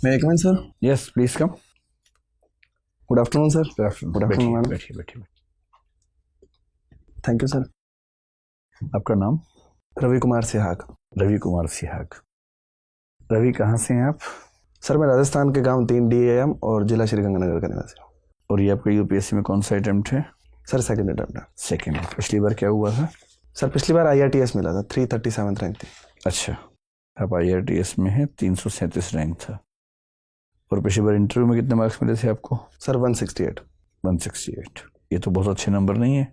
May I come in, sir? Yes, please come. Good afternoon, sir. Good afternoon. Good afternoon, madam. बैठिए. Thank you, sir. आपका नाम? रवि कुमार सिहाग। रवि कुमार सिहाग। रवि कहाँ से हैं आप? सर मैं राजस्थान के गांव 3 DAM और जिला श्रीगंगानगर का निवासी हूँ। और ये आपका यूपीएससी में कौन सा अटेम्प्ट है? सर सेकंड अटेम्प्ट है। सेकंड। पिछली बार क्या हुआ था? सर पिछली बार IRTS मिला था, 337 रैंक थी। अच्छा, आप IRTS में हैं, 337 रैंक था। और पिछली बार इंटरव्यू में कितने मार्क्स मिले थे आपको? सर 168। 168, ये तो बहुत अच्छे नंबर नहीं है।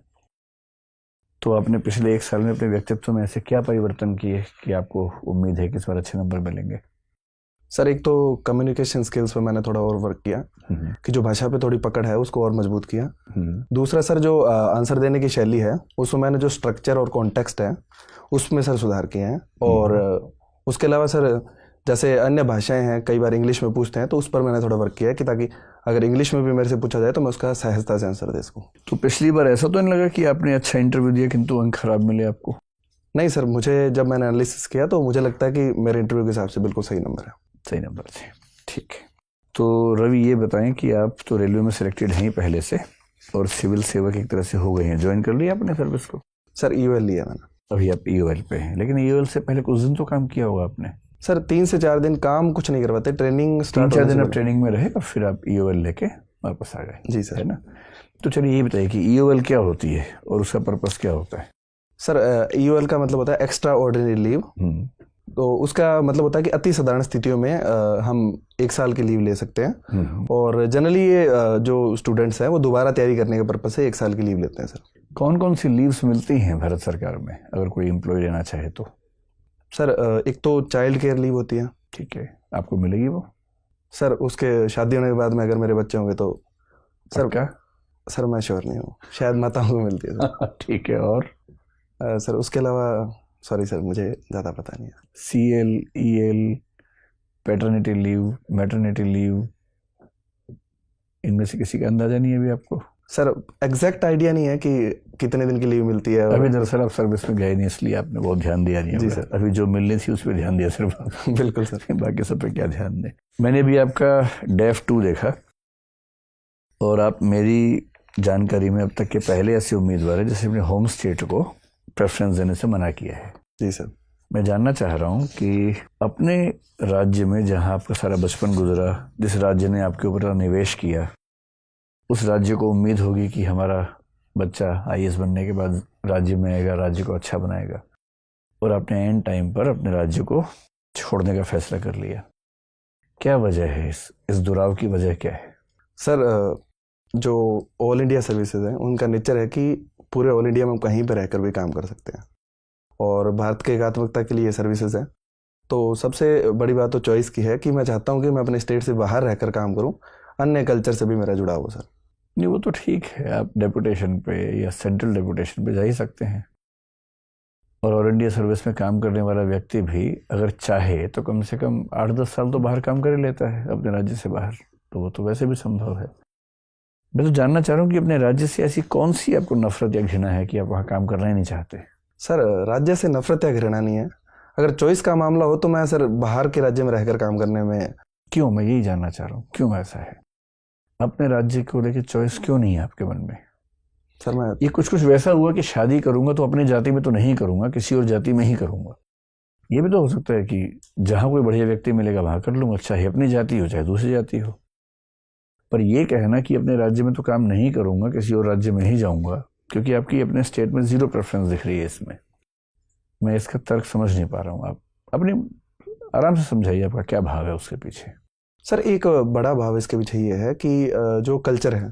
तो आपने पिछले 1 साल में अपने व्यक्तित्व में ऐसे क्या परिवर्तन किए कि आपको उम्मीद है कि इस बार अच्छे नंबर मिलेंगे? सर एक तो कम्युनिकेशन स्किल्स पे मैंने थोड़ा और वर्क किया कि जो भाषा पे थोड़ी पकड़ है उसको और मजबूत किया। दूसरा सर जो आंसर देने की शैली है उसमें मैंने जो स्ट्रक्चर और कॉन्टेक्स्ट है उसमें सर सुधार किए हैं। और उसके अलावा सर जैसे अन्य भाषाएं हैं, कई बार इंग्लिश में पूछते हैं तो उस पर मैंने थोड़ा वर्क किया है कि ताकि अगर इंग्लिश में भी मेरे से पूछा जाए तो मैं उसका सहजता से आंसर दे सकूँ। तो पिछली बार ऐसा तो नहीं लगा कि आपने अच्छा इंटरव्यू दिया किंतु अंक खराब मिले आपको? नहीं सर, मुझे जब मैंने एनालिसिस किया तो मुझे लगता है कि मेरे इंटरव्यू के हिसाब से बिल्कुल सही नंबर है। सही नंबर थे, ठीक है। तो रवि ये बताएं कि आप तो रेलवे में सिलेक्टेड हैं ही पहले से और सिविल सेवक एक तरह से हो गए हैं, ज्वाइन कर लिया आपने सर्विस को? सर EOL लिया मैंने। अभी आप EOL पे हैं, लेकिन EOL से पहले कुछ दिन तो काम किया होगा आपने? सर 3 से 4 दिन काम कुछ नहीं करवाते, ट्रेनिंग स्टार्ट 3-4 दिन आप ट्रेनिंग में रहे और फिर आप EOL लेके वापस आ गए? जी सर। है ना? तो चलिए ये बताइए कि EOL क्या होती है और उसका पर्पस क्या होता है? सर EOL का मतलब होता है एक्स्ट्रा ऑर्डिनरी लीव। तो उसका मतलब होता है कि अति साधारण स्थितियों में हम 1 साल की लीव ले सकते हैं। और जनरली ये जो स्टूडेंट्स हैं वो दोबारा तैयारी करने के पर्पज से 1 साल की लीव लेते हैं। सर कौन कौन सी लीव्स मिलती हैं भारत सरकार में अगर कोई एम्प्लॉय लेना चाहे तो? सर एक तो चाइल्ड केयर लीव होती है। ठीक है, आपको मिलेगी वो? सर उसके शादी होने के बाद में अगर मेरे बच्चे होंगे तो सर क्या? सर मैं श्योर नहीं हूँ, शायद माताओं को मिलती है सर। ठीक है। और सर उसके अलावा सॉरी सर मुझे ज़्यादा पता नहीं है। CL, EL, paternity leave, maternity leave, इनमें से किसी का अंदाजा नहीं है अभी आपको? सर एग्जैक्ट आइडिया नहीं है कि कितने दिन की लीव मिलती है। अभी दरअसल आप सर्विस में गए नहीं इसलिए आपने बहुत ध्यान दिया नहीं। जी सर। अभी जो मिलनी थी उस पर ध्यान दिया सिर्फ। बिल्कुल सर। बाकी सब पे क्या ध्यान दें। मैंने भी आपका DEF 2 देखा और आप मेरी जानकारी में अब तक के पहले ऐसे उम्मीदवार है जिसे अपने होम स्टेट को प्रेफरेंस देने से मना किया है। जी सर। मैं जानना चाह रहा हूँ कि अपने राज्य में जहाँ आपका सारा बचपन गुजरा, जिस राज्य ने आपके ऊपर निवेश किया, उस राज्य को उम्मीद होगी कि हमारा बच्चा IAS बनने के बाद राज्य में आएगा, राज्य को अच्छा बनाएगा, और आपने एंड टाइम पर अपने राज्य को छोड़ने का फैसला कर लिया। क्या वजह है इस दुराव की वजह क्या है? सर जो ऑल इंडिया सर्विसेज हैं उनका नेचर है कि पूरे ऑल इंडिया में हम कहीं पर रहकर भी काम कर सकते हैं और भारत के एकात्मकता के लिए सर्विसेज हैं। तो सबसे बड़ी बात तो चॉइस की है कि मैं चाहता हूं कि मैं अपने स्टेट से बाहर रहकर काम करूं, अन्य कल्चर से भी मेरा जुड़ाव हो। सर नहीं, वो तो ठीक है, आप डेपुटेशन पे या सेंट्रल डेपुटेशन पे जा ही सकते हैं, और ऑल इंडिया सर्विस में काम करने वाला व्यक्ति भी अगर चाहे तो कम से कम 8-10 साल तो बाहर काम कर ही लेता है अपने राज्य से बाहर, तो वो तो वैसे भी संभव है। मैं तो जानना चाह रहा हूँ कि अपने राज्य से ऐसी कौन सी आपको नफरत या घृणा है कि आप वहाँ काम करना ही नहीं चाहते? सर राज्य से नफरत या घृणा नहीं है, अगर चॉइस का मामला हो तो मैं सर बाहर के राज्य में रहकर काम करने में। क्यों? मैं यही जानना चाह रहा हूँ क्यों ऐसा है, अपने राज्य को लेकर चॉइस क्यों नहीं है आपके मन में? सर मैं ये कुछ वैसा हुआ कि शादी करूंगा तो अपनी जाति में तो नहीं करूंगा, किसी और जाति में ही करूंगा। ये भी तो हो सकता है कि जहां कोई बढ़िया व्यक्ति मिलेगा वहां कर लूंगा, चाहे अपनी जाति हो चाहे दूसरी जाति हो। पर ये कहना कि अपने राज्य में तो काम नहीं करूंगा, किसी और राज्य में ही जाऊंगा, क्योंकि आपकी अपने स्टेट में 0 प्रेफरेंस दिख रही है इसमें, मैं इसका तर्क समझ नहीं पा रहा हूँ। आप अपने आराम से समझाइए आपका क्या भाव है उसके पीछे। सर एक बड़ा भाव इसके पीछे ये है कि जो कल्चर है,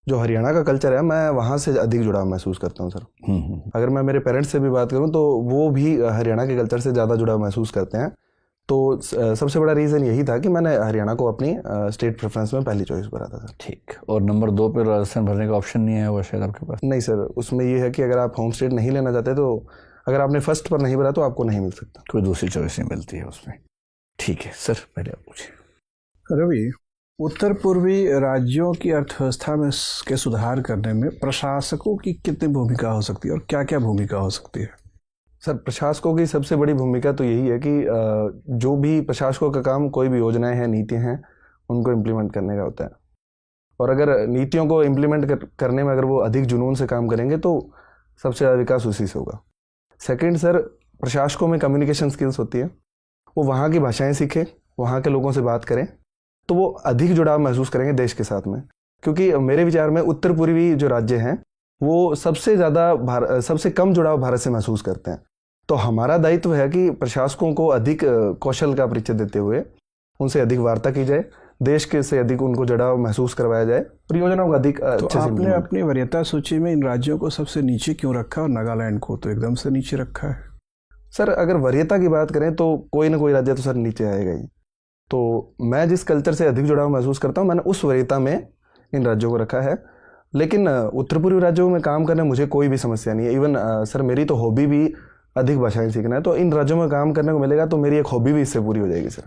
जो हरियाणा का कल्चर है, मैं वहाँ से अधिक जुड़ाव महसूस करता हूँ। सर अगर मैं मेरे पेरेंट्स से भी बात करूँ तो वो भी हरियाणा के कल्चर से ज़्यादा जुड़ाव महसूस करते हैं। तो सबसे बड़ा रीज़न यही था कि मैंने हरियाणा को अपनी स्टेट प्रेफरेंस में पहली चॉइस करा था। सर ठीक। और नंबर 2 पर राजस्थान भरने का ऑप्शन नहीं आया हुआ शायद आपके पास? नहीं सर, उसमें ये है कि अगर आप होम स्टेट नहीं लेना चाहते तो अगर आपने फर्स्ट पर नहीं भरा तो आपको नहीं मिल सकता, कोई दूसरी चॉइस नहीं मिलती है उसमें। ठीक है सर, पहले आप पूछिए। रवि, उत्तर पूर्वी राज्यों की अर्थव्यवस्था में के सुधार करने में प्रशासकों की कितनी भूमिका हो सकती है और क्या क्या भूमिका हो सकती है? सर प्रशासकों की सबसे बड़ी भूमिका तो यही है कि जो भी प्रशासकों का काम, कोई भी योजनाएं हैं, नीतियां हैं, उनको इम्प्लीमेंट करने का होता है। और अगर नीतियों को इम्प्लीमेंट करने में अगर वो अधिक जुनून से काम करेंगे तो सबसे ज़्यादा विकास उसी से होगा। सेकंड सर, प्रशासकों में कम्युनिकेशन स्किल्स होती है, वो वहाँ की भाषाएं सीखें, वहाँ के लोगों से बात करें, तो वो अधिक जुड़ाव महसूस करेंगे देश के साथ में। क्योंकि मेरे विचार में उत्तर पूर्वी जो राज्य हैं वो सबसे कम जुड़ाव भारत से महसूस करते हैं। तो हमारा दायित्व है कि प्रशासकों को अधिक कौशल का परिचय देते हुए उनसे अधिक वार्ता की जाए, देश के से अधिक उनको जुड़ाव महसूस करवाया जाए, परियोजनाओं को अधिक अच्छे से आपने अपनी वरीयता सूची में इन राज्यों को सबसे नीचे क्यों रखा और नागालैंड को तो एकदम से नीचे रखा है? सर अगर वरीयता की बात करें तो कोई ना कोई राज्य तो सर नीचे आएगा ही। तो मैं जिस कल्चर से अधिक जुड़ाव महसूस करता हूँ, मैंने उस वरीयता में इन राज्यों को रखा है। लेकिन उत्तर पूर्वी राज्यों में काम करने मुझे कोई भी समस्या नहीं है। इवन सर मेरी तो हॉबी भी अधिक भाषाएं सीखना है, तो इन राज्यों में काम करने को मिलेगा तो मेरी एक हॉबी भी इससे पूरी हो जाएगी सर,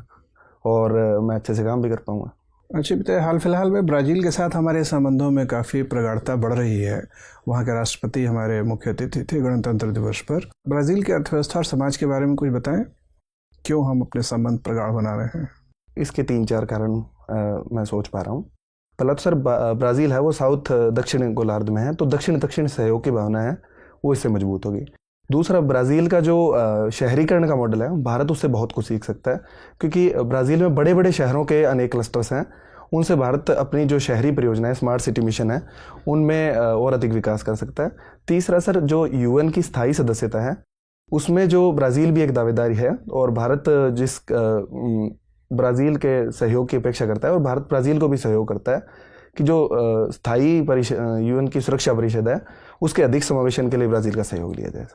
और मैं अच्छे से काम भी कर पाऊंगा। अच्छा बताइए, हाल फिलहाल में ब्राज़ील के साथ हमारे संबंधों में काफ़ी प्रगाढ़ता बढ़ रही है। वहाँ के राष्ट्रपति हमारे मुख्य अतिथि थे गणतंत्र दिवस पर। ब्राज़ील की अर्थव्यवस्था और समाज के बारे में कुछ बताएं, क्यों हम अपने संबंध प्रगाढ़ बना रहे हैं? इसके 3-4 कारण मैं सोच पा रहा हूँ। पहला तो सर ब्राज़ील है वो साउथ दक्षिण गोलार्ध में है, तो दक्षिण दक्षिण सहयोग की भावना है वो इससे मजबूत होगी। दूसरा, ब्राज़ील का जो शहरीकरण का मॉडल है, भारत उससे बहुत कुछ सीख सकता है, क्योंकि ब्राज़ील में बड़े बड़े शहरों के अनेक क्लस्टर्स हैं, उनसे भारत अपनी जो शहरी परियोजनाएं, स्मार्ट सिटी मिशन है, उनमें और अधिक विकास कर सकता है। तीसरा सर, जो यूएन की स्थायी सदस्यता है उसमें जो ब्राज़ील भी एक दावेदारी है, और भारत जिस ब्राज़ील के सहयोग की अपेक्षा करता है और भारत ब्राज़ील को भी सहयोग करता है कि जो स्थायी यूएन की सुरक्षा परिषद है उसके अधिक समावेशन के लिए ब्राज़ील का सहयोग लिया जाए।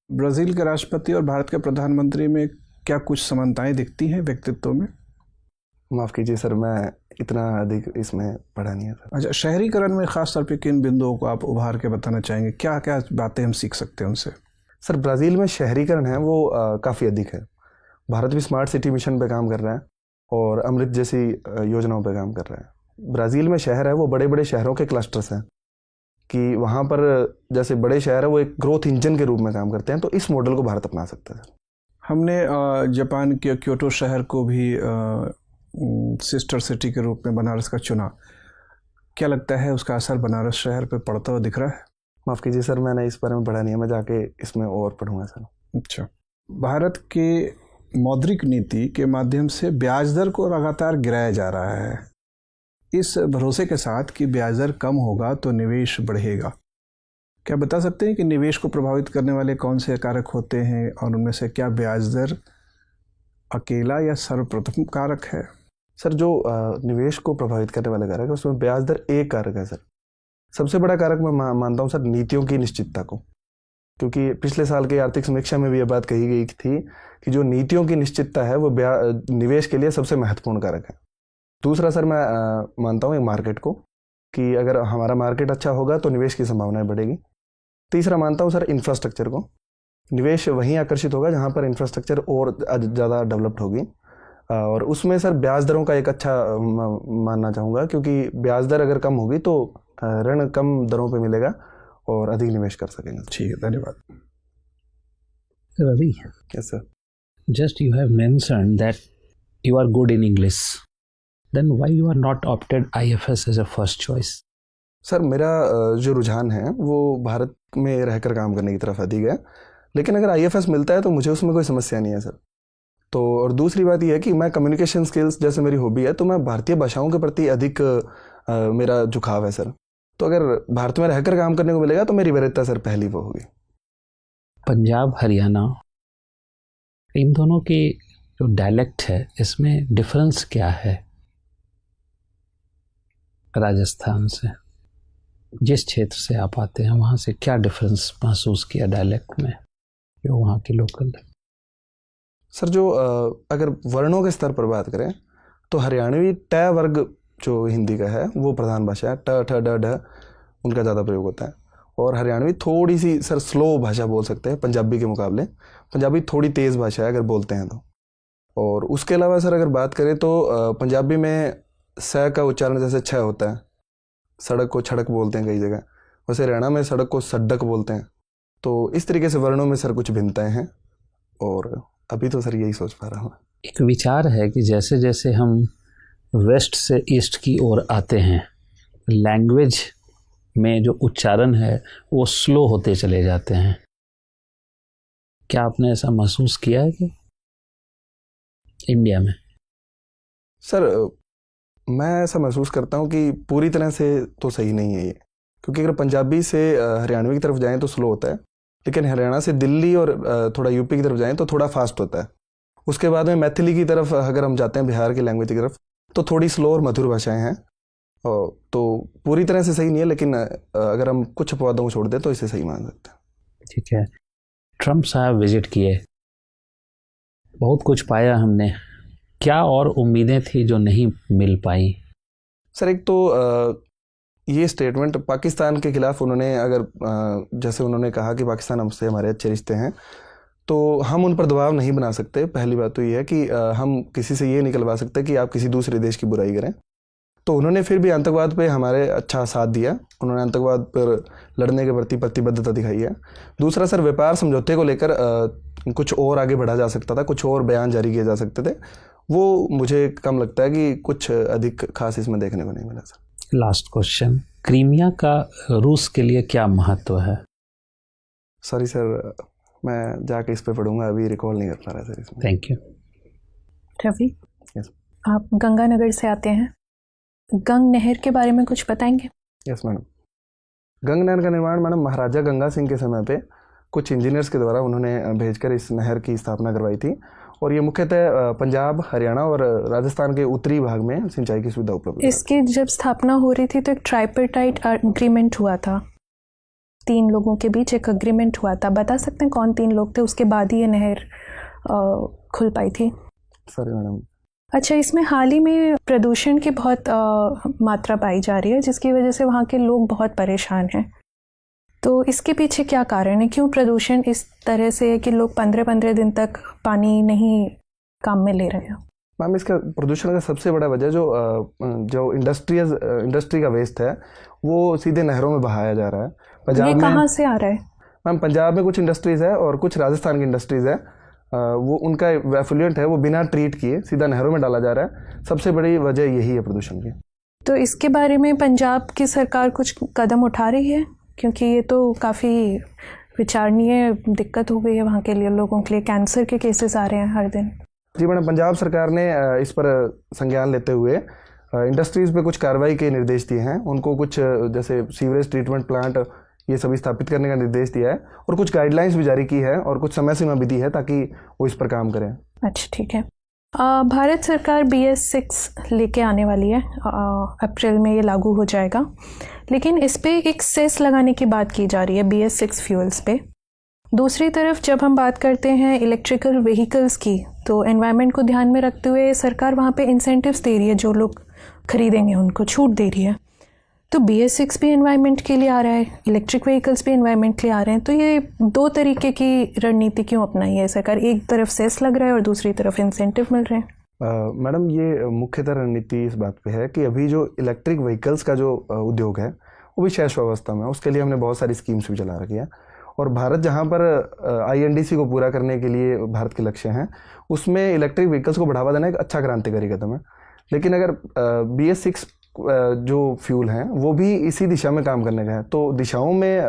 ब्राज़ील के राष्ट्रपति और भारत के प्रधानमंत्री में क्या कुछ समानताएं दिखती हैं व्यक्तित्व में? माफ़ कीजिए सर, मैं इतना अधिक इसमें पढ़ा नहीं है सर। अच्छा, शहरीकरण में खास तौर पे किन बिंदुओं को आप उभार के बताना चाहेंगे? क्या क्या बातें हम सीख सकते हैं उनसे? सर ब्राज़ील में शहरीकरण है वो काफ़ी अधिक है। भारत भी स्मार्ट सिटी मिशन पे काम कर रहा है और अमृत जैसी योजनाओं पे काम कर रहा है। ब्राज़ील में शहर है वो बड़े बड़े शहरों के क्लस्टर्स हैं कि वहाँ पर जैसे बड़े शहर है वो एक ग्रोथ इंजन के रूप में काम करते हैं, तो इस मॉडल को भारत अपना सकता है। हमने जापान के क्योटो शहर को भी सिस्टर सिटी के रूप में बनारस का चुना। क्या लगता है उसका असर बनारस शहर पे पड़ता हुआ दिख रहा है? माफ़ कीजिए सर, मैंने इस बारे में पढ़ा नहीं है, मैं जाके इसमें और पढ़ूंगा सर। अच्छा, भारत के मौद्रिक नीति के माध्यम से ब्याज दर को लगातार गिराया जा रहा है, इस भरोसे के साथ कि ब्याज दर कम होगा तो निवेश बढ़ेगा। क्या बता सकते हैं कि निवेश को प्रभावित करने वाले कौन से कारक होते हैं और उनमें से क्या ब्याज दर अकेला या सर्वप्रथम कारक है? सर जो निवेश को प्रभावित करने वाले कारक है उसमें ब्याज दर एक कारक है सर। सबसे बड़ा कारक मैं मानता हूँ सर नीतियों की निश्चितता को, क्योंकि पिछले साल की आर्थिक समीक्षा में भी यह बात कही गई थी कि जो नीतियों की निश्चितता है वो निवेश के लिए सबसे महत्वपूर्ण कारक है। दूसरा सर मैं मानता हूँ मार्केट को, कि अगर हमारा मार्केट अच्छा होगा तो निवेश की संभावनाएं बढ़ेगी। तीसरा मानता हूँ सर इंफ्रास्ट्रक्चर को, निवेश वहीं आकर्षित होगा जहाँ पर इंफ्रास्ट्रक्चर और ज़्यादा डेवलप्ड होगी, और उसमें सर ब्याज दरों का एक अच्छा मानना चाहूँगा, क्योंकि ब्याज दर अगर कम होगी तो ऋण कम दरों पे मिलेगा और अधिक निवेश कर सकेंगे। ठीक है, धन्यवाद। Ravi, yes sir. just you have mentioned that you are good in English. Then why you are not opted IFS as a first choice? Sir मेरा जो रुझान है वो भारत में रहकर काम करने की तरफ अधिक है, लेकिन अगर IFS मिलता है तो मुझे उसमें कोई समस्या नहीं है सर। तो और दूसरी बात यह है कि मैं कम्युनिकेशन स्किल्स जैसे मेरी हॉबी है, तो मैं भारतीय भाषाओं के प्रति अधिक मेरा झुकाव है सर। तो अगर भारत में रहकर काम करने को मिलेगा तो मेरी वरीयता सर पहली वो होगी। पंजाब हरियाणा इन दोनों की जो डायलेक्ट है इसमें डिफरेंस क्या है? राजस्थान से जिस क्षेत्र से आप आते हैं वहाँ से क्या डिफरेंस महसूस किया डायलेक्ट में जो वहाँ की लोकल है? सर जो अगर वर्णों के स्तर पर बात करें तो हरियाणवी ट वर्ग जो हिंदी का है वो प्रधान भाषा है, ट ठ ड ढ उनका ज़्यादा प्रयोग होता है, और हरियाणवी थोड़ी सी सर स्लो भाषा बोल सकते हैं पंजाबी के मुकाबले। पंजाबी थोड़ी तेज़ भाषा है अगर बोलते हैं तो। और उसके अलावा सर अगर बात करें तो पंजाबी में स का उच्चारण जैसे छ होता है, सड़क को छड़क बोलते हैं कई जगह, वैसे हरियाणा में सड़क को सड्डक बोलते हैं। तो इस तरीके से वर्णों में सर कुछ भिन्नताएं हैं, और अभी तो सर यही सोच पा रहा हूँ। एक विचार है कि जैसे जैसे हम वेस्ट से ईस्ट की ओर आते हैं, लैंग्वेज में जो उच्चारण है वो स्लो होते चले जाते हैं। क्या आपने ऐसा महसूस किया है कि इंडिया में? सर मैं ऐसा महसूस करता हूँ कि पूरी तरह से तो सही नहीं है ये, क्योंकि अगर पंजाबी से हरियाणवी की तरफ जाएं तो स्लो होता है, लेकिन हरियाणा से दिल्ली और थोड़ा यूपी की तरफ जाएं तो थोड़ा फास्ट होता है। उसके बाद में मैथिली की तरफ अगर हम जाते हैं, बिहार की लैंग्वेज की तरफ, तो थोड़ी स्लो और मधुर भाषाएं हैं। तो पूरी तरह से सही नहीं है, लेकिन अगर हम कुछ अपवादों को छोड़ दें तो इसे सही मान सकते हैं। ठीक है। ट्रम्प साहब विजिट किए, बहुत कुछ पाया हमने, क्या और उम्मीदें थी जो नहीं मिल पाई? सर एक तो ये स्टेटमेंट पाकिस्तान के खिलाफ उन्होंने, अगर जैसे उन्होंने कहा कि पाकिस्तान हमसे हमारे अच्छे रिश्ते हैं, तो हम उन पर दबाव नहीं बना सकते। पहली बात तो ये है कि हम किसी से ये निकलवा सकते कि आप किसी दूसरे देश की बुराई करें। तो उन्होंने फिर भी आतंकवाद पे हमारे अच्छा साथ दिया, उन्होंने आतंकवाद पर लड़ने के प्रति प्रतिबद्धता दिखाई है। दूसरा सर, व्यापार समझौते को लेकर कुछ और आगे बढ़ा जा सकता था, कुछ और बयान जारी किए जा सकते थे। वो मुझे कम लगता है कि कुछ अधिक खास इसमें देखने को नहीं मिला सर। लास्ट क्वेश्चन, क्रीमिया का रूस के लिए क्या महत्व है? सॉरी सर, मैं जाके इस पे पढ़ूंगा, अभी रिकॉल नहीं कर पा रहा सर इसमें। Thank you. रवि, यस। आप गंगानगर से आते हैं, गंग नहर के बारे में कुछ बताएंगे? Yes madam. गंग नहर का निर्माण मैडम महाराजा गंगा सिंह के समय पे कुछ इंजीनियर्स के द्वारा उन्होंने भेजकर इस नहर की स्थापना करवाई थी, और ये मुख्यतः पंजाब, हरियाणा और राजस्थान के उत्तरी भाग में सिंचाई की सुविधा उपलब्ध है। इसकी जब स्थापना हो रही थी तो एक ट्राइपर्टाइट एग्रीमेंट हुआ था, 3 लोगों के बीच एक एग्रीमेंट हुआ था। बता सकते हैं कौन 3 लोग थे? उसके बाद ही ये नहर खुल पाई थी। Sorry madam. अच्छा, इसमें हाल ही में प्रदूषण की बहुत मात्रा पाई जा रही है, जिसकी वजह से वहाँ के लोग बहुत परेशान हैं। तो इसके पीछे क्या कारण है? क्यों प्रदूषण इस तरह से है कि लोग 15-15 दिन तक पानी नहीं काम में ले रहे हैं? मैम, इसका प्रदूषण का सबसे बड़ा वजह जो इंडस्ट्री का वेस्ट है वो सीधे नहरों में बहाया जा रहा है। पंजाब ये में कहाँ से आ रहा है? मैम, पंजाब में कुछ इंडस्ट्रीज़ है और कुछ राजस्थान की इंडस्ट्रीज़ है। वो उनका एफ्लुएंट है, वो बिना ट्रीट किए सीधा नहरों में डाला जा रहा है। सबसे बड़ी वजह यही है प्रदूषण की। तो इसके बारे में पंजाब की सरकार कुछ कदम उठा रही है? क्योंकि ये तो काफ़ी विचारणीय दिक्कत हो गई है वहाँ के लिए, लोगों के लिए। कैंसर के केसेस आ रहे हैं हर दिन। जी मैडम, पंजाब सरकार ने इस पर संज्ञान लेते हुए इंडस्ट्रीज़ पे कुछ कार्रवाई के निर्देश दिए हैं। उनको कुछ जैसे सीवरेज ट्रीटमेंट प्लांट ये सभी स्थापित करने का निर्देश दिया है, और कुछ गाइडलाइंस भी जारी की है, और कुछ समय सीमा भी दी है ताकि वो इस पर काम करें। अच्छा, ठीक है। भारत सरकार BS6 लेके आने वाली है, अप्रैल में ये लागू हो जाएगा, लेकिन इस पे एक सेस लगाने की बात की जा रही है BS6 फ्यूल्स पे। दूसरी तरफ जब हम बात करते हैं इलेक्ट्रिकल व्हीकल्स की, तो एनवायरनमेंट को ध्यान में रखते हुए सरकार वहाँ पे इंसेंटिव्स दे रही है, जो लोग खरीदेंगे उनको छूट दे रही है। तो BS6 भी एनवायरनमेंट के लिए आ रहा है, इलेक्ट्रिक व्हीकल्स भी एनवायरनमेंट के लिए आ रहे हैं। तो ये 2 तरीके की रणनीति क्यों अपनाई है सरकार? एक तरफ सेस लग रहा है और दूसरी तरफ इंसेंटिव मिल रहे हैं। मैडम, ये मुख्यतः रणनीति इस बात पे है कि अभी जो इलेक्ट्रिक व्हीकल्स का जो उद्योग है वो भी शैशव अवस्था में है। उसके लिए हमने बहुत सारी स्कीम्स भी चला रखी है, और भारत जहाँ पर INDC को पूरा करने के लिए भारत के लक्ष्य हैं, उसमें इलेक्ट्रिक व्हीकल्स को बढ़ावा देना एक अच्छा क्रांतिकारी कदम है। लेकिन अगर BS6 जो फ्यूल हैं वो भी इसी दिशा में काम करने का है, तो दिशाओं में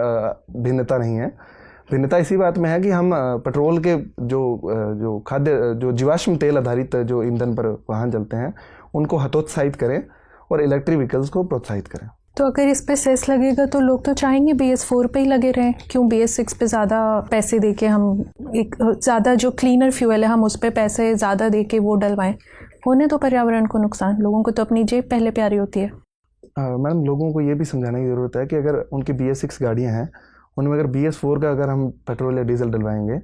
भिन्नता नहीं है। भिन्नता इसी बात में है कि हम पेट्रोल के जो खाद्य जो जीवाश्म तेल आधारित जो ईंधन पर वाहन चलते हैं उनको हतोत्साहित करें और इलेक्ट्रिक व्हीकल्स को प्रोत्साहित करें। तो अगर इस पे सेस लगेगा तो लोग तो चाहेंगे BS4 पे ही लगे रहें। क्यों BS6 पे ज़्यादा पैसे दे के हम एक ज़्यादा जो क्लीनर फ्यूल है हम उस पर पैसे ज़्यादा दे के वो डलवाएं? होने तो पर्यावरण को नुकसान, लोगों को तो अपनी जेब पहले प्यारी होती है। मैडम, लोगों को ये भी समझाने की ज़रूरत है कि अगर उनकी BS6 गाड़ियाँ हैं, उनमें अगर BS4 का अगर हम पेट्रोल या डीजल डलवाएंगे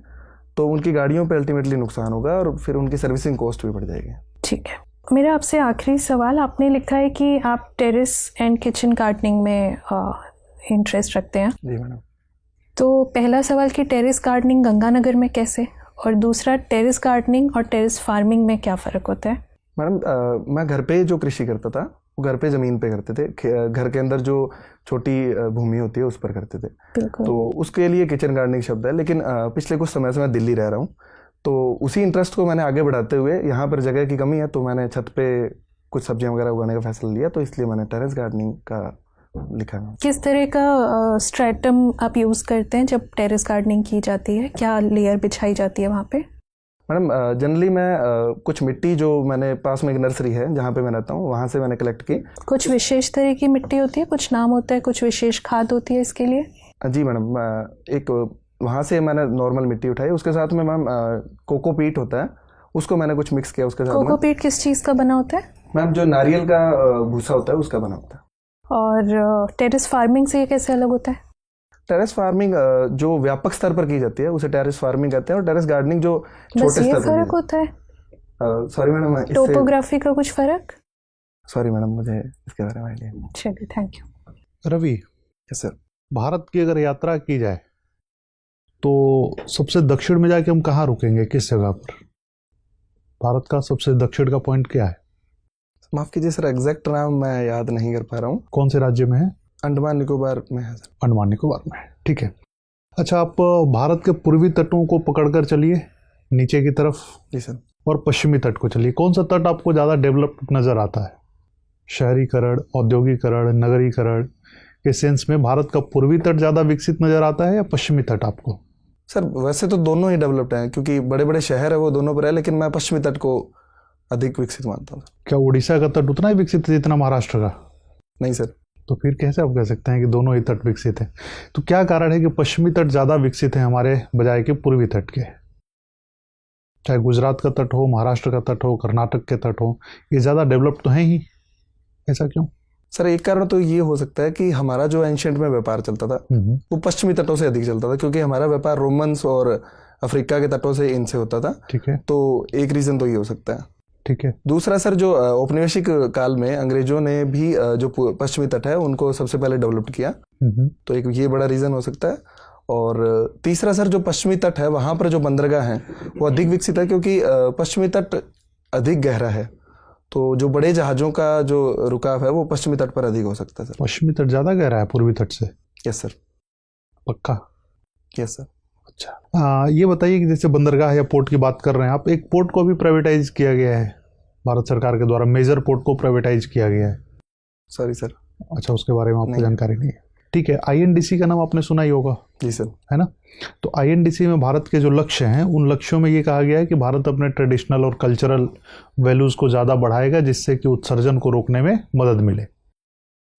तो उनकी गाड़ियों पे अल्टीमेटली नुकसान होगा और फिर उनकी सर्विसिंग कॉस्ट भी बढ़ जाएगी। ठीक है, मेरा आपसे आखिरी सवाल। आपने लिखा है कि आप टेरेस एंड किचन गार्डनिंग में इंटरेस्ट रखते हैं। जी मैडम। तो पहला सवाल कि टेरेस गार्डनिंग गंगानगर में कैसे, और दूसरा टेरेस गार्डनिंग और टेरेस फार्मिंग में क्या फ़र्क होता है? मैडम मैं घर पे जो कृषि करता था वो घर पे ज़मीन पे करते थे, घर के अंदर जो छोटी भूमि होती है उस पर करते थे। बिल्कुल। तो उसके लिए किचन गार्डनिंग शब्द है, लेकिन पिछले कुछ समय से मैं दिल्ली रह रहा हूँ, तो उसी इंटरेस्ट को मैंने आगे बढ़ाते हुए यहाँ पर जगह की कमी है तो मैंने छत पे कुछ सब्जियाँ वगैरह उगाने का फैसला लिया, तो इसलिए मैंने टेरेस गार्डनिंग का लिखा है। किस तरह का स्ट्रेटम आप यूज़ करते हैं जब टेरेस गार्डनिंग की जाती है, क्या लेयर बिछाई जाती है वहाँ पे? मैडम जनरली मैं कुछ मिट्टी जो मैंने पास में एक नर्सरी है जहाँ पे मैं रहता हूँ वहाँ से मैंने कलेक्ट की। कुछ विशेष तरह की मिट्टी होती है, कुछ नाम होता है, कुछ विशेष खाद होती है इसके लिए? जी मैडम, एक वहाँ से मैंने नॉर्मल मिट्टी उठाई, उसके साथ में मैम कोकोपीट होता है उसको मैंने कुछ मिक्स किया उसके साथ में। कोकोपीट किस चीज़ का बना होता है? मैम जो नारियल का भूसा होता है उसका बना होता है। और टेरेस फार्मिंग से ये कैसे अलग होता है? टेरेस फार्मिंग जो व्यापक स्तर पर की जाती है उसे टेरेस फार्मिंग कहते हैं, और टेरेस गार्डनिंग जो छोटे बस ये स्तर पर फर्क होता है? सॉरी मैडम, टोपोग्राफी का कुछ फर्क? सॉरी मैडम, मुझे इसके बारे में आइडिया नहीं। चलिए, thank you. Ravi, yes sir. Bharat की अगर यात्रा की जाए तो सबसे दक्षिण में जाके हम कहाँ रुकेंगे, किस जगह पर? भारत का सबसे दक्षिण का पॉइंट क्या है? माफ़ कीजिए सर, एग्जैक्ट नाम मैं याद नहीं कर पा रहा हूँ। कौन से राज्य में है? अंडमान निकोबार में है सर। अंडमान निकोबार में है, ठीक है। अच्छा, आप भारत के पूर्वी तटों को पकड़कर चलिए नीचे की तरफ, जी सर, और पश्चिमी तट को चलिए। कौन सा तट आपको ज़्यादा डेवलप्ड नज़र आता है? शहरीकरण, औद्योगिकरण, नगरीकरण के सेंस में भारत का पूर्वी तट ज़्यादा विकसित नज़र आता है या पश्चिमी तट आपको? सर वैसे तो दोनों ही डेवलप्ड हैं क्योंकि बड़े बड़े शहर है वो दोनों पर है, लेकिन मैं पश्चिमी तट को अधिक विकसित मानता हूँ। क्या उड़ीसा का तट उतना ही विकसित है जितना महाराष्ट्र का? नहीं सर। तो फिर कैसे आप कह सकते हैं कि दोनों ही तट विकसित हैं? तो क्या कारण है कि पश्चिमी तट ज़्यादा विकसित है हमारे बजाय के पूर्वी तट के? चाहे गुजरात का तट हो, महाराष्ट्र का तट हो, कर्नाटक के तट हो, ये ज़्यादा डेवलप्ड तो हैं ही, ऐसा क्यों? सर एक कारण तो ये हो सकता है कि हमारा जो एंशिएंट में व्यापार चलता था वो पश्चिमी तटों से अधिक चलता था, क्योंकि हमारा व्यापार रोमन्स और अफ्रीका के तटों से इनसे होता था। ठीक है, तो एक रीज़न तो ये हो सकता है। ठीक है। दूसरा सर, जो औपनिवेशिक काल में अंग्रेजों ने भी जो पश्चिमी तट है उनको सबसे पहले डेवलप किया, तो एक ये बड़ा रीज़न हो सकता है। और तीसरा सर, जो पश्चिमी तट है वहाँ पर जो बंदरगाह हैं वो अधिक विकसित है, क्योंकि पश्चिमी तट अधिक गहरा है, तो जो बड़े जहाज़ों का जो रुकाव है वो पश्चिमी तट पर अधिक हो सकता है सर। पश्चिमी तट ज़्यादा गहरा है पूर्वी तट से? Yes sir. पक्का? Yes sir. अच्छा, ये बताइए कि जैसे बंदरगाह या पोर्ट की बात कर रहे हैं आप, एक पोर्ट को भी प्राइवेटाइज किया गया है भारत सरकार के द्वारा, मेजर पोर्ट को प्राइवेटाइज किया गया है। Sorry sir. अच्छा, उसके बारे में आपको नहीं। जानकारी नहीं है, ठीक है। आईएनडीसी का नाम आपने सुना ही होगा। जी सर। है ना? तो आईएनडीसी में भारत के जो लक्ष्य हैं उन लक्ष्यों में ये कहा गया है कि भारत अपने ट्रेडिशनल और कल्चरल वैल्यूज़ को ज़्यादा बढ़ाएगा जिससे कि उत्सर्जन को रोकने में मदद मिले।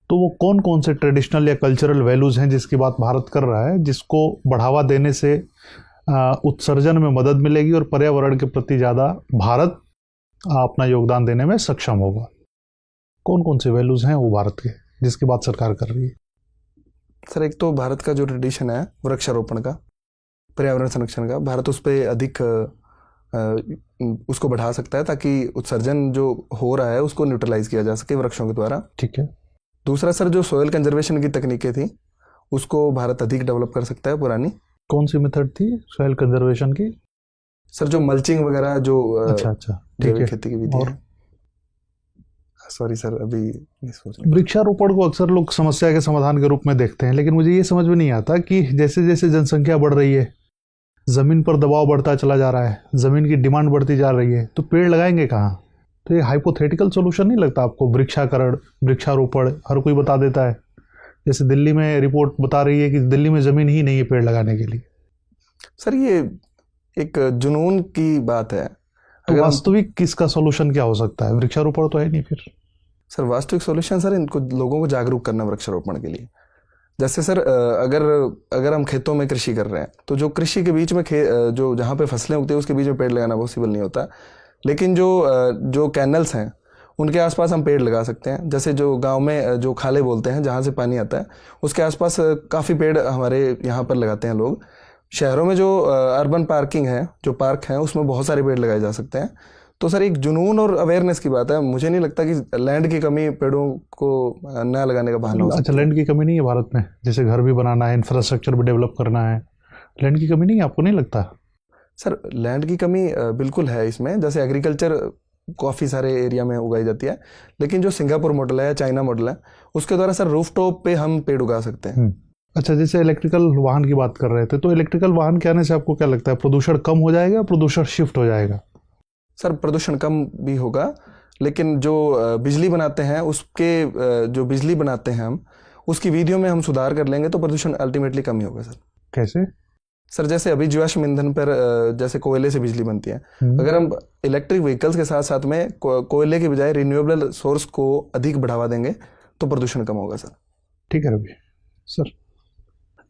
तो वो कौन कौन से ट्रेडिशनल या कल्चरल वैल्यूज़ हैं जिसकी बात भारत कर रहा है, जिसको बढ़ावा देने से उत्सर्जन में मदद मिलेगी और पर्यावरण के प्रति ज़्यादा भारत अपना योगदान देने में सक्षम होगा? कौन कौन से वैल्यूज़ हैं वो भारत के जिसकी बात सरकार कर रही है? सर एक तो भारत का जो ट्रेडिशन है वृक्षारोपण का, पर्यावरण संरक्षण का, भारत उस पर अधिक उसको बढ़ा सकता है ताकि उत्सर्जन जो हो रहा है उसको न्यूट्रलाइज किया जा सके वृक्षों के द्वारा। ठीक है। दूसरा सर, जो सोयल कंजर्वेशन की तकनीकें थी उसको भारत अधिक डेवलप कर सकता है। पुरानी कौन सी मेथड थी सोयल कंजर्वेशन की? सर जो मल्चिंग वगैरह, जो अच्छा, ठीक जैविक है। खेती की विधि और है। सॉरी सर, अभी नहीं सोच रहा। वृक्षारोपण को अक्सर लोग समस्या के समाधान के रूप में देखते हैं, लेकिन मुझे ये समझ में नहीं आता कि जैसे जैसे जनसंख्या बढ़ रही है, ज़मीन पर दबाव बढ़ता चला जा रहा है, ज़मीन की डिमांड बढ़ती जा रही है, तो पेड़ लगाएंगे कहाँ? तो ये हाइपोथेटिकल सोल्यूशन नहीं लगता आपको? वृक्षाकरण, वृक्षारोपण हर कोई बता देता है, जैसे दिल्ली में रिपोर्ट बता रही है कि दिल्ली में ज़मीन ही नहीं है पेड़ लगाने के लिए। सर ये एक जुनून की बात है। तो वास्तविक किसका सोल्यूशन क्या हो सकता है? वृक्षारोपण तो है नहीं फिर। सर वास्तविक सॉल्यूशन सर इनको लोगों को जागरूक करना वृक्षारोपण के लिए। जैसे सर अगर हम खेतों में कृषि कर रहे हैं तो जो कृषि के बीच में जो जहाँ पे फसलें उगती है उसके बीच में पेड़ लगाना पॉसिबल नहीं होता, लेकिन जो कैनल्स हैं उनके आसपास हम पेड़ लगा सकते हैं। जैसे जो गांव में जो खाले बोलते हैं जहाँ से पानी आता है उसके आसपास काफ़ी पेड़ हमारे यहाँ पर लगाते हैं लोग। शहरों में जो अर्बन पार्किंग है, जो पार्क हैं, उसमें बहुत सारे पेड़ लगाए जा सकते हैं। तो सर एक जुनून और अवेयरनेस की बात है। मुझे नहीं लगता कि लैंड की कमी पेड़ों को न लगाने का बहाना हो। अच्छा, लैंड की कमी नहीं है भारत में? जैसे घर भी बनाना है, इंफ्रास्ट्रक्चर भी डेवलप करना है, लैंड की कमी नहीं है? आपको नहीं लगता? सर लैंड की कमी बिल्कुल है इसमें। जैसे एग्रीकल्चर काफ़ी सारे एरिया में उगाई जाती है, लेकिन जो सिंगापुर मॉडल है या चाइना मॉडल है उसके द्वारा सर रूफटॉप पे हम पेड़ उगा सकते हैं। अच्छा, जैसे इलेक्ट्रिकल वाहन की बात कर रहे थे, तो इलेक्ट्रिकल वाहन के आने से आपको क्या लगता है, प्रदूषण कम हो जाएगा, प्रदूषण शिफ्ट हो जाएगा? सर प्रदूषण कम भी होगा, लेकिन जो बिजली बनाते हैं उसके जो बिजली बनाते हैं हम उसकी विधियों में हम सुधार कर लेंगे तो प्रदूषण अल्टीमेटली कम ही होगा सर। कैसे? सर जैसे अभी जीवाश्म ईंधन पर जैसे कोयले से बिजली बनती है, अगर हम इलेक्ट्रिक व्हीकल्स के साथ साथ में कोयले के बजाय रिन्यूएबल सोर्स को अधिक बढ़ावा देंगे तो प्रदूषण कम होगा सर। ठीक है रवि सर।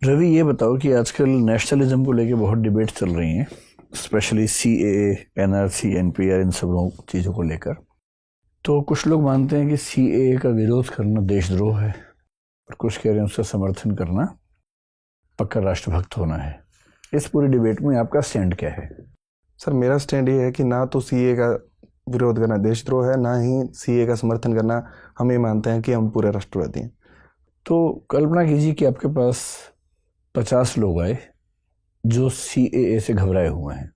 रवि, ये बताओ कि आजकल नेशनलिज्म को लेके बहुत डिबेट चल रही हैं, स्पेशली CAA, NRC, NPR, इन सब चीज़ों को लेकर। तो कुछ लोग मानते हैं कि CAA का विरोध करना देशद्रोह है और कुछ कह रहे हैं उसका समर्थन करना पक्का राष्ट्रभक्त होना है। इस पूरी डिबेट में आपका स्टैंड क्या है? सर मेरा स्टैंड ये है कि ना तो CAA का विरोध करना देशद्रोह है, ना ही CAA का समर्थन करना हम ये मानते हैं कि हम पूरे राष्ट्रवादी हैं। तो कल्पना कीजिए कि आपके पास 50 लोग आए जो CAA से घबराए हुए हैं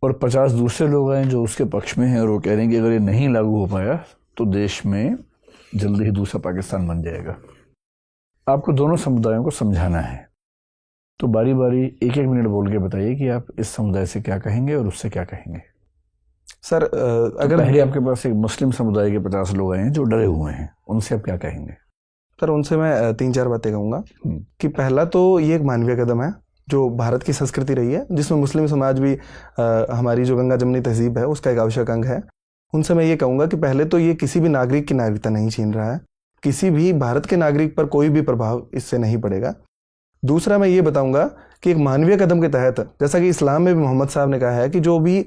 और 50 दूसरे लोग आए जो उसके पक्ष में हैं और वो कह रहे हैं कि अगर ये नहीं लागू हो पाया तो देश में जल्दी ही दूसरा पाकिस्तान बन जाएगा। आपको दोनों समुदायों को समझाना है, तो बारी बारी एक एक मिनट बोल के बताइए कि आप इस समुदाय से क्या कहेंगे और उससे क्या कहेंगे। सर अगर पहले आपके पास एक मुस्लिम समुदाय के 50 लोग आए हैं जो डरे हुए हैं, उनसे आप क्या कहेंगे? सर उनसे मैं 3-4 बातें कहूँगा कि पहला तो ये एक मानवीय कदम है जो भारत की संस्कृति रही है, जिसमें मुस्लिम समाज भी हमारी जो गंगा जमनी तहजीब है उसका एक आवश्यक अंग है। उनसे मैं ये कहूँगा कि पहले तो ये किसी भी नागरिक की नागरिकता नहीं छीन रहा है, किसी भी भारत के नागरिक पर कोई भी प्रभाव इससे नहीं पड़ेगा। दूसरा मैं ये बताऊंगा कि एक मानवीय कदम के तहत, जैसा कि इस्लाम में भी मोहम्मद साहब ने कहा है कि जो भी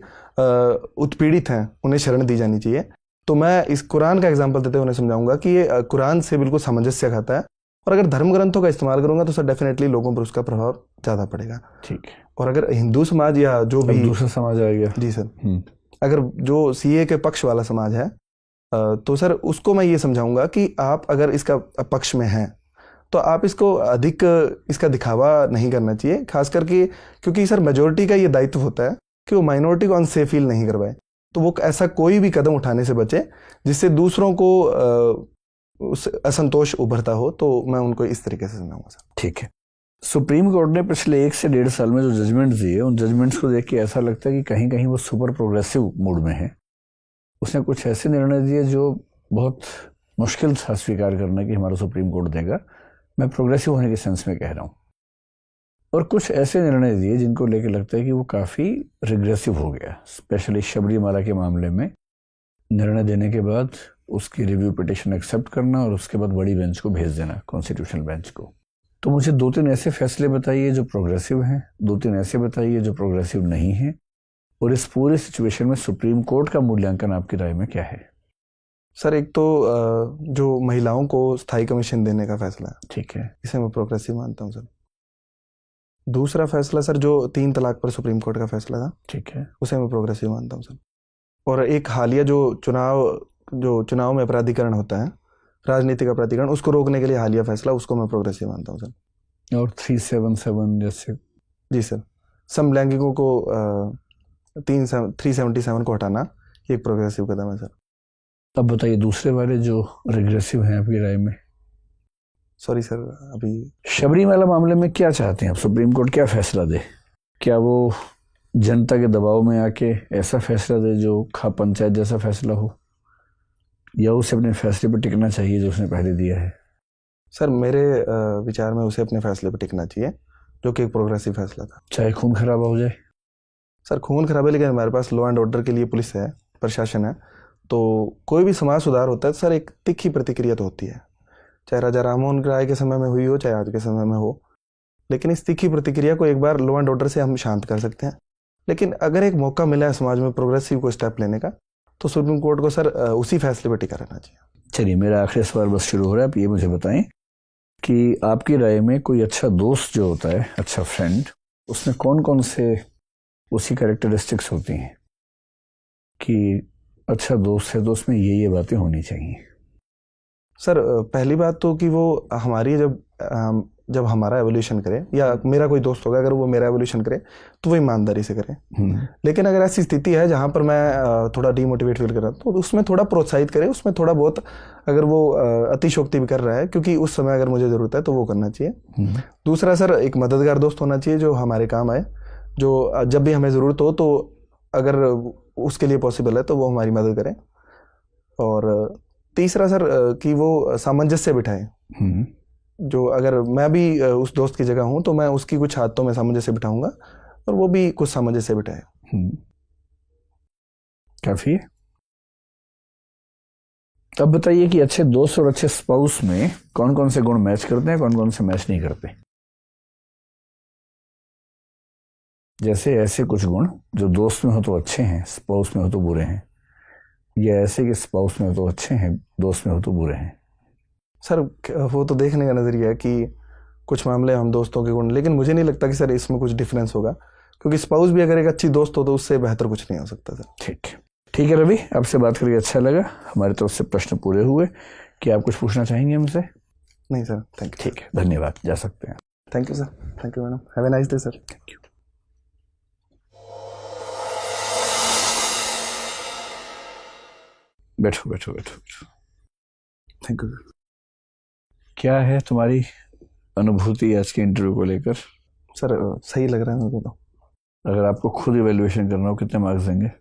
उत्पीड़ित हैं उन्हें शरण दी जानी चाहिए, तो मैं इस कुरान का एग्जाम्पल देते हुए उन्हें समझाऊंगा कि ये कुरान से बिल्कुल सामंजस्य खाता है और अगर धर्म ग्रंथों का इस्तेमाल करूंगा तो सर डेफिनेटली लोगों पर उसका प्रभाव ज़्यादा पड़ेगा। ठीक है। और अगर हिंदू समाज या जो भी दूसरा समाज आ गया, जी सर, अगर जो CAA के पक्ष वाला समाज है तो सर उसको मैं ये समझाऊंगा कि आप अगर इसका पक्ष में हैं तो आप इसको अधिक इसका दिखावा नहीं करना चाहिए, खास करके क्योंकि सर मेजोरिटी का ये दायित्व होता है कि वो माइनॉरिटी को अनसेफ फील नहीं करवाए, तो वो ऐसा कोई भी कदम उठाने से बचे जिससे दूसरों को असंतोष उभरता हो, तो मैं उनको इस तरीके से समझाऊंगा सर। ठीक है। सुप्रीम कोर्ट ने पिछले 1 से 1.5 साल में जो जजमेंट्स दिए, उन जजमेंट्स को देख के ऐसा लगता है कि कहीं कहीं वो सुपर प्रोग्रेसिव मूड में है। उसने कुछ ऐसे निर्णय दिए जो बहुत मुश्किल था स्वीकार करना कि हमारा सुप्रीम कोर्ट देगा, मैं प्रोग्रेसिव होने के सेंस में कह रहा हूँ, और कुछ ऐसे निर्णय दिए जिनको लेकर लगता है कि वो काफ़ी रिग्रेसिव हो गया। स्पेशली शबरीमाला के मामले में निर्णय देने के बाद उसकी रिव्यू पिटिशन एक्सेप्ट करना और उसके बाद बड़ी बेंच को भेज देना, कॉन्स्टिट्यूशनल बेंच को। तो मुझे 2-3 ऐसे फैसले बताइए जो प्रोग्रेसिव हैं, 2-3 ऐसे बताइए जो प्रोग्रेसिव नहीं हैं, और इस पूरे सिचुएशन में सुप्रीम कोर्ट का मूल्यांकन आपकी राय में क्या है? सर एक तो जो महिलाओं को स्थायी कमीशन देने का फैसला है, ठीक है, इसे मैं प्रोग्रेसिव मानता हूँ सर। दूसरा फैसला सर जो 3 तलाक पर सुप्रीम कोर्ट का फैसला था, ठीक है, उसे मैं प्रोग्रेसिव मानता हूँ सर। और एक हालिया जो चुनाव में अपराधीकरण होता है, राजनीतिक अपराधीकरण, उसको रोकने के लिए हालिया फैसला, उसको मैं प्रोग्रेसिव मानता हूँ सर। और 377 जैसे? जी सर, समलैंगिकों को 377 को हटाना ये एक प्रोग्रेसिव कदम है सर। अब बताइए दूसरे वाले जो रिग्रेसिव हैं आपकी राय में। सॉरी सर, अभी शबरीमाला मामले में क्या चाहते हैं आप? सुप्रीम कोर्ट क्या फैसला दे? क्या वो जनता के दबाव में आके ऐसा फैसला दे जो खा पंचायत जैसा फैसला हो, या उसे अपने फैसले पर टिकना चाहिए जो उसने पहले दिया है? सर मेरे विचार में उसे अपने फैसले पर टिकना चाहिए, जो कि एक प्रोग्रेसिव फैसला था, चाहे खून खराबा हो जाए। सर खून खराबा, लेकिन हमारे पास लॉ एंड ऑर्डर के लिए पुलिस है, प्रशासन है, तो कोई भी समाज सुधार होता है तो सर एक तीखी प्रतिक्रिया तो होती है, चाहे राजा राममोहन राय के समय में हुई हो चाहे आज के समय में हो, लेकिन इस तीखी प्रतिक्रिया को एक बार लॉ एंड ऑर्डर से हम शांत कर सकते हैं। लेकिन अगर एक मौका मिला है समाज में प्रोग्रेसिव को स्टेप लेने का, तो सुप्रीम कोर्ट को सर उसी फैसले पर टिका रहना चाहिए। चलिए, मेरा आखिरी सवाल बस शुरू हो रहा है। आप ये मुझे बताएं कि आपकी राय में कोई अच्छा दोस्त जो होता है, अच्छा फ्रेंड, उसमें कौन कौन से उसकी कैरेक्टरिस्टिक्स होती हैं कि अच्छा दोस्त है तो उसमें ये बातें होनी चाहिए? सर पहली बात तो कि वो हमारी जब जब हमारा एवोल्यूशन करे, या मेरा कोई दोस्त होगा अगर वो मेरा एवोल्यूशन करे तो वो ईमानदारी से करे। लेकिन अगर ऐसी स्थिति है जहाँ पर मैं थोड़ा डीमोटिवेट फील कर रहा हूँ तो उसमें थोड़ा प्रोत्साहित करे, उसमें थोड़ा बहुत अगर वो अतिशोक्ति भी कर रहा है क्योंकि उस समय अगर मुझे ज़रूरत है तो वो करना चाहिए। दूसरा सर, एक मददगार दोस्त होना चाहिए जो हमारे काम आए, जो जब भी हमें ज़रूरत हो तो अगर उसके लिए पॉसिबल है तो वो हमारी मदद करें। और तीसरा सर कि वो सामंजस्य बिठाए, जो अगर मैं भी उस दोस्त की जगह हूं तो मैं उसकी कुछ आदतों में सामंजस्य बिठाऊंगा और वो भी कुछ सामंजस्य बिठाए। काफी है। अब बताइए कि अच्छे दोस्त और अच्छे स्पाउस में कौन कौन से गुण मैच करते हैं, कौन कौन से मैच नहीं करते। जैसे ऐसे कुछ गुण जो दोस्त में हो तो अच्छे हैं, स्पाउस में हो तो बुरे हैं, या ऐसे कि स्पाउस में हो तो अच्छे हैं, दोस्त में हो तो बुरे हैं। सर वो तो देखने का नज़रिया है कि कुछ मामले हम दोस्तों के गुण, लेकिन मुझे नहीं लगता कि सर इसमें कुछ डिफरेंस होगा, क्योंकि स्पाउस भी अगर एक अच्छी दोस्त हो तो उससे बेहतर कुछ नहीं हो सकता सर। ठीक है रवि, आपसे बात करके अच्छा लगा। हमारी तरफ से प्रश्न पूरे हुए। क्या आप कुछ पूछना चाहेंगे हमसे? नहीं सर, थैंक यू। ठीक है, धन्यवाद, जा सकते हैं। Thank you sir, thank you madam, have a nice day sir. Thank you. बैठो बैठो बैठो। Thank you. क्या है तुम्हारी अनुभूति आज के इंटरव्यू को लेकर? सर सही लग रहा है मेरे को तो। अगर आपको खुद इवैल्यूएशन करना हो कितने मार्क्स देंगे?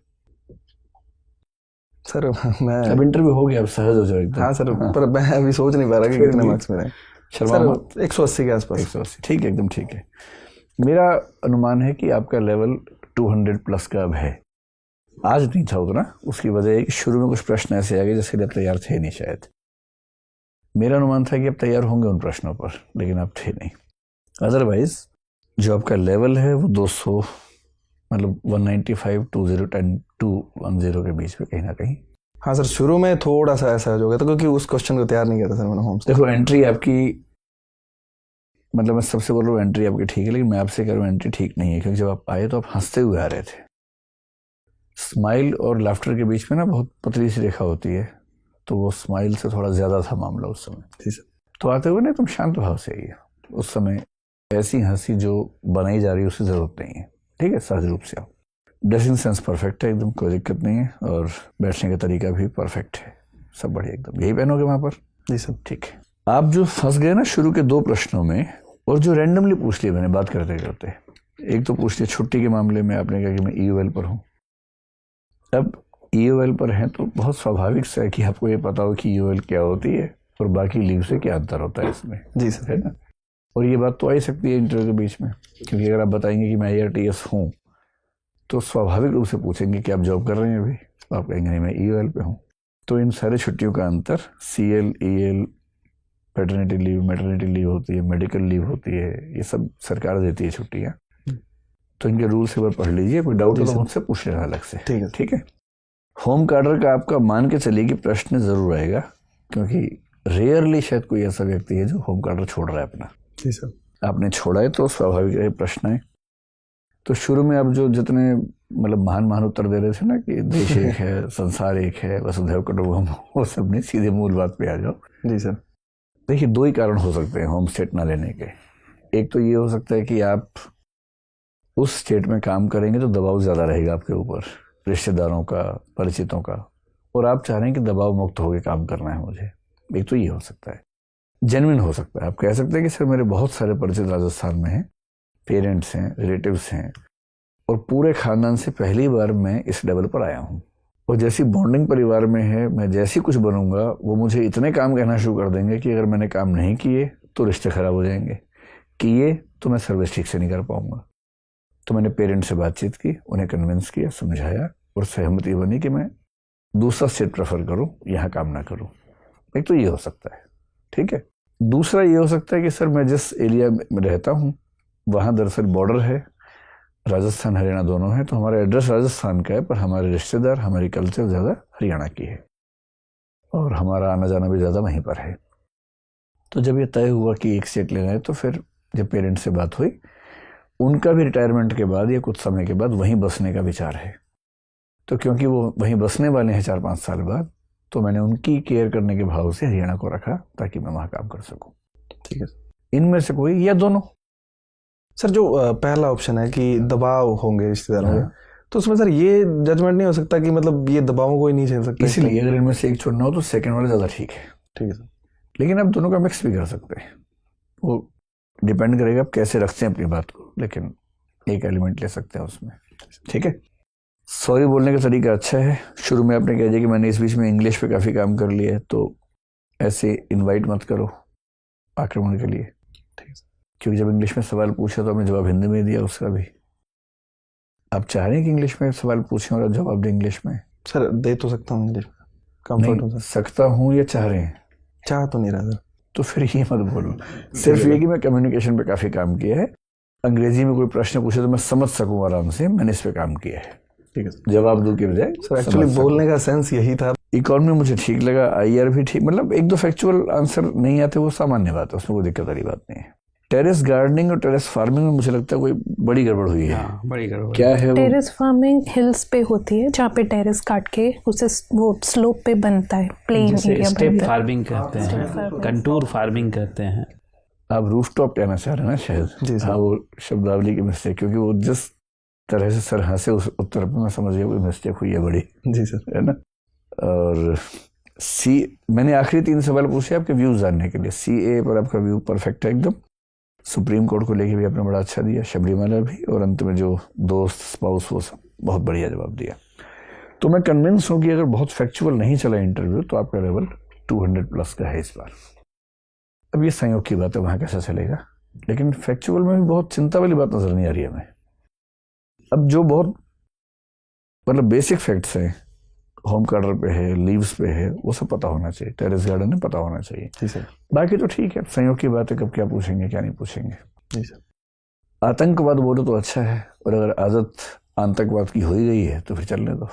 सर मैं अब इंटरव्यू हो गया, अब सहज हो जाओ एकदम। हाँ सर, पर मैं अभी सोच नहीं पा रहा कि कितने मार्क्स मेरे। सर 180 के आसपास। 180, ठीक है, एकदम ठीक है। मेरा अनुमान है कि आपका लेवल 200 प्लस का अब है। आज नहीं था उतना, उसकी वजह है कि शुरू में कुछ प्रश्न ऐसे आ गए जिसके लिए आप तैयार थे नहीं शायद। मेरा अनुमान था कि आप तैयार होंगे उन प्रश्नों पर, लेकिन आप थे नहीं। अदरवाइज जो आपका लेवल है वो 200 मतलब 195 210 के बीच में कहीं ना कहीं। हाँ सर, शुरू में थोड़ा सा ऐसा हो गया था क्योंकि उस क्वेश्चन को तैयार नहीं किया था सर मैंने होम्स। देखो एंट्री आपकी, मतलब मैं सबसे बोल रहा हूँ एंट्री आपकी ठीक है, लेकिन मैं आपसे कह रहा हूँ एंट्री ठीक नहीं है, क्योंकि जब आप आए तो आप हंसते हुए आ रहे थे। स्माइल और लाफ्टर के बीच में ना बहुत पतली सी रेखा होती है, तो वो स्माइल से थोड़ा ज़्यादा था मामला उस समय। जी सर। तो आते हुए ना तुम शांत भाव से आइए। उस समय ऐसी हंसी जो बनाई जा रही है उसकी ज़रूरत नहीं है, ठीक है, सहज रूप से आओ। ड्रेसिंग सेंस परफेक्ट है एकदम, कोई दिक्कत नहीं है, और बैठने का तरीका भी परफेक्ट है, सब बढ़िया एकदम। यही पहनोगे वहाँ पर? जी सर। ठीक है। आप जो फंस गए ना शुरू के 2 प्रश्नों में, और जो रैंडमली पूछ लिए मैंने बात करते करते, एक तो पूछ लिया छुट्टी के मामले में, आपने कहा कि मैं EOL पर हूँ। अब EOL पर हैं तो बहुत स्वाभाविक सा है कि आपको ये पता हो कि EOL क्या होती है और बाकी लीव से क्या अंतर होता है इसमें। जी सर। है ना? और ये बात तो आ ही सकती है इंटरव्यू के बीच में, क्योंकि अगर आप बताएंगे कि मैं IRTS हूँ तो स्वाभाविक रूप से पूछेंगे कि आप जॉब कर रहे हैं अभी, तो आप कहेंगे नहीं मैं EOL पे हूँ। तो इन सारे छुट्टियों का अंतर, CL, EL, paternity leave, maternity leave होती है, मेडिकल लीव होती है, ये सब सरकार देती है छुट्टियाँ। तो इनके रूल्स एक बार पढ़ लीजिए, कोई डाउट हो तो मुझसे पूछ लेना अलग से। ठीक है। ठीक है। होम कार्डर का आपका मान के चलिए कि प्रश्न जरूर आएगा, क्योंकि रेयरली शायद कोई ऐसा व्यक्ति है जो होम कार्डर छोड़ रहा है अपना। जी सर। आपने छोड़ा है तो स्वाभाविक है प्रश्न है। तो शुरू में आप जो जितने मतलब महान उत्तर दे रहे थे ना कि देश एक है, संसार एक है, वसुधैव कुटुंबकम, वो सब नहीं, सीधे मूल बात पे आ जाओ। जी सर। देखिए 2 ही कारण हो सकते हैं होम स्टेट ना लेने के। एक तो ये हो सकता है कि आप उस स्टेट में काम करेंगे तो दबाव ज़्यादा रहेगा आपके ऊपर, रिश्तेदारों का, परिचितों का, और आप चाह रहे हैं कि दबाव मुक्त होकर काम करना है मुझे। एक तो ये हो सकता है, जेन्युइन हो सकता है। आप कह सकते हैं कि सर मेरे बहुत सारे परिचित राजस्थान में हैं, पेरेंट्स हैं, रिलेटिव्स हैं, और पूरे खानदान से पहली बार मैं इस लेवल पर आया हूँ, और जैसी बॉन्डिंग परिवार में है, मैं जैसी कुछ बनूंगा वो मुझे इतने काम कहना शुरू कर देंगे कि अगर मैंने काम नहीं किए तो रिश्ते खराब हो जाएंगे, किए तो मैं सर्विस ठीक से नहीं कर पाऊंगा। तो मैंने पेरेंट्स से बातचीत की, उन्हें कन्विंस किया, समझाया, और सहमति बनी कि मैं दूसरा स्टेट प्रेफर करूं, यहाँ काम ना करूं। एक तो ये हो सकता है, ठीक है। दूसरा ये हो सकता है कि सर मैं जिस एरिया में रहता हूँ वहाँ दरअसल बॉर्डर है, राजस्थान हरियाणा दोनों है, तो हमारा एड्रेस राजस्थान का है, पर हमारे रिश्तेदार, हमारी कल्चर ज़्यादा हरियाणा की है, और हमारा आना जाना भी ज़्यादा वहीं पर है। तो जब ये तय हुआ कि एक स्टेट लेना है, तो फिर जब पेरेंट्स से बात हुई, उनका भी रिटायरमेंट के बाद या कुछ समय के बाद वहीं बसने का विचार है। तो क्योंकि वो वहीं बसने वाले हैं 4-5 साल बाद, तो मैंने उनकी केयर करने के भाव से हरियाणा को रखा ताकि मैं वहाँ काम कर सकूँ। ठीक है। इनमें से कोई या दोनों। सर जो पहला ऑप्शन है कि दबाव होंगे रिश्तेदारों के, हाँ। तो उसमें सर ये जजमेंट नहीं हो सकता कि मतलब ये दबावों को ही नहीं झेल सकते? इसीलिए अगर इनमें से एक चुनना हो तो सेकंड वाला ज़्यादा ठीक है। ठीक है सर। लेकिन आप दोनों का मिक्स भी कर सकते हैं, वो डिपेंड करेगा आप कैसे रखते हैं अपनी बात को, लेकिन एक एलिमेंट ले सकते हैं उसमें। ठीक है, सॉरी बोलने का तरीका अच्छा है। शुरू में आपने कह दिया कि मैंने इस बीच में इंग्लिश पे काफ़ी काम कर लिया है, तो ऐसे इनवाइट मत करो आक्रमण के लिए। ठीक है। क्योंकि जब इंग्लिश में सवाल पूछा तो आपने जवाब हिंदी में दिया उसका भी। आप चाह रहे हैं कि इंग्लिश में सवाल पूछें और आप जवाब दें इंग्लिश में? सर दे तो सकता हूँ इंग्लिश में, कंफर्ट हो नहीं, सर। सकता हूँ या चाह रहे हैं? चाह तो नहीं रहा सर। तो फिर ये मत बोलो। सिर्फ ये कि मैं कम्युनिकेशन पे काफ़ी काम किया है, अंग्रेजी में कोई प्रश्न पूछे तो मैं समझ सकूं आराम से, मैंने इस पे काम किया है। ठीक है सर। जवाब दो के बजाय सर एक्चुअली बोलने का सेंस यही था। इकोनॉमी मुझे ठीक लगा, आईआर भी ठीक, मतलब एक दो फैक्चुअल आंसर नहीं आते वो सामान्य बात है, उसमें कोई दिक्कत वाली बात नहीं है। टेरेस गार्डनिंग और टेरेस फार्मिंग में मुझे लगता है कोई बड़ी गड़बड़ हुई है। हाँ, बड़ी गड़बड़। क्या है वो? टेरेस फार्मिंग हिल्स पे होती है, जहाँ पे टेरेस काट के उसे वो स्लोप पे बनता है, प्लेन जैसे एरिया स्टेप बनता है। फार्मिंग कहते हैं, कंटूर फार्मिंग कहते हैं। आप रूफटॉप कहना चाह रहे हैं ना शायद? जी सर। हाँ, वो शब्दावली की मिस्टेक, क्योंकि वो जिस तरह से सर हंसे उस उत्तर पे मैं समझ गया कोई मिस्टेक हुई है बड़ी, जी सर। है ना। और मैंने आखिरी 3 सवाल पूछे आपके व्यूज जानने के लिए। CA पर आपका व्यू परफेक्ट है एकदम, सुप्रीम कोर्ट को लेके भी आपने बड़ा अच्छा दिया, शबरीमाला भी, और अंत में जो दोस्त स्पाउस वो सब बहुत बढ़िया जवाब दिया। तो मैं कन्विंस हूँ कि अगर बहुत फैक्चुअल नहीं चला इंटरव्यू तो आपका लेवल 200+ का है इस बार। अब ये संयोग की बात है, वहाँ कैसा चलेगा, लेकिन फैक्चुअल में भी बहुत चिंता वाली बात नजर नहीं आ रही है हमें। अब जो बहुत मतलब बेसिक फैक्ट्स हैं, होम कार्डर पे है, लीव्स पे है, वो सब पता होना चाहिए, टेरेस गार्डन में पता होना चाहिए। जी सर। बाकी तो ठीक है, संयोग की बात है, कब क्या पूछेंगे क्या नहीं पूछेंगे। जी सर। आतंकवाद बोलो तो अच्छा है, और अगर आदत आतंकवाद की हो ही गई है तो फिर चलने दो।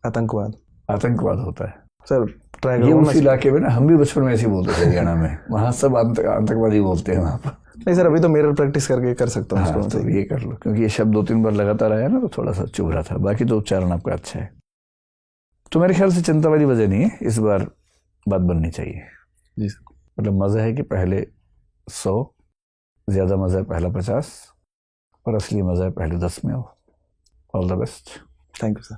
आतंकवाद होता है सर, ट्राई ये करूँगा उस इलाके में ना, हम भी बचपन में ऐसे ही बोलते थे हरियाणा में, वहाँ सब आतंकवादी बोलते हैं वहाँ पर। नहीं सर, अभी तो मिरर प्रैक्टिस करके कर सकता हूँ हाँ, उसको। तो ये कर लो, क्योंकि ये शब्द 2-3 बार लगातार आया ना तो थोड़ा सा चुभ रहा था, बाकी तो उच्चारण आपका अच्छा है। तो मेरे ख्याल से चिंता वाली वजह नहीं है, इस बार बात बननी चाहिए। जी सर। मतलब मज़ा है कि पहले 100, ज़्यादा मज़ा है पहला 50, और असली मज़ा है पहले 10 में हो। All the best. Thank you sir.